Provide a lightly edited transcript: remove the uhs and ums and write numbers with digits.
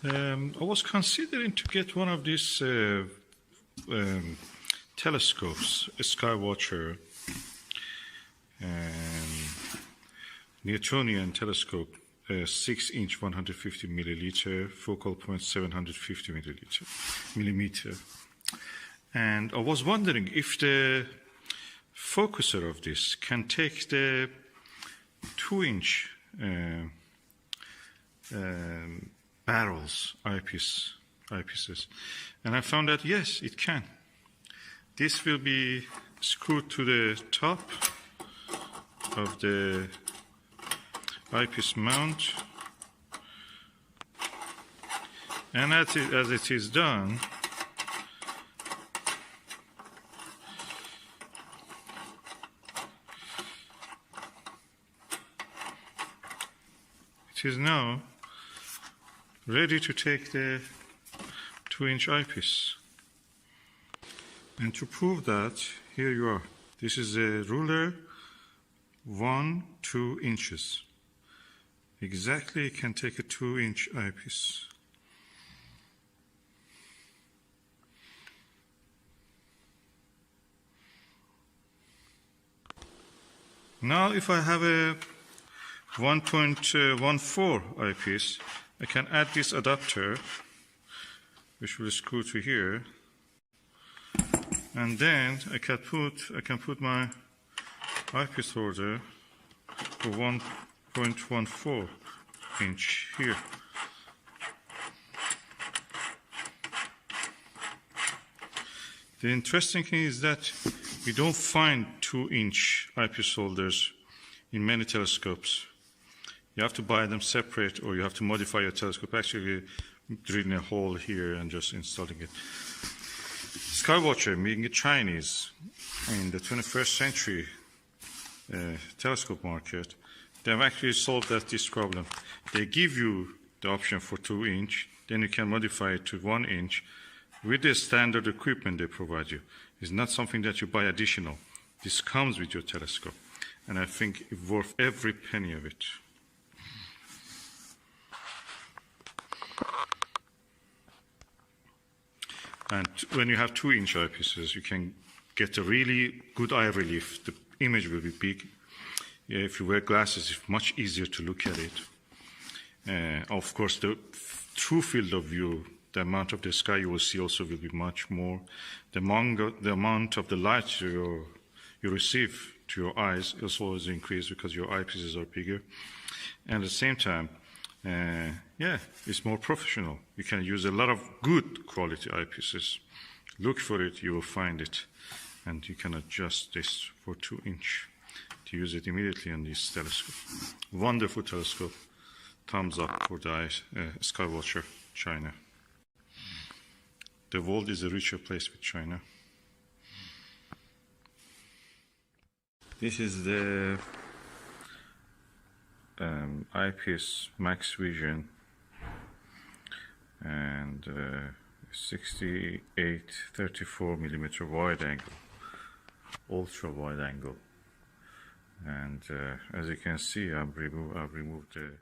I was considering to get one of these telescopes, a SkyWatcher, Newtonian telescope, 6-inch, 150 milliliter, focal point 750 millimeter. And I was wondering if the focuser of this can take the 2-inch barrels, eyepieces. And I found that yes, it can. This will be screwed to the top of the eyepiece mount, and as it is done, it is now ready to take the 2-inch eyepiece. And to prove that, here you are. This is a ruler, 2 inches. Exactly, it can take a 2-inch eyepiece. Now, if I have a 1.14 eyepiece, I can add this adapter, which will screw to here, and then I can put my eyepiece holder for 1.14 inch here. The interesting thing is that we don't find 2-inch eyepiece holders in many telescopes. You have to buy them separate, or you have to modify your telescope, actually drilling a hole here and just installing it. SkyWatcher, being a Chinese, in the 21st century telescope market, they have actually solved this problem. They give you the option for 2-inch, then you can modify it to 1-inch with the standard equipment they provide you. It's not something that you buy additional. This comes with your telescope, and I think it's worth every penny of it. And when you have 2-inch eyepieces, you can get a really good eye relief. The image will be big. If you wear glasses, it's much easier to look at it. Of course, the true field of view, the amount of the sky you will see also will be much more. The amount of the light you receive to your eyes also always increase because your eyepieces are bigger. And at the same time, it's more professional. You can use a lot of good quality eyepieces. Look for it, you will find it. And you can adjust this for 2-inch to use it immediately on this telescope. Wonderful telescope. Thumbs up for the SkyWatcher, China. The world is a richer place with China. This is the eyepiece Max Vision, and 68-34 millimeter wide angle, ultra wide angle, and as you can see, I've removed the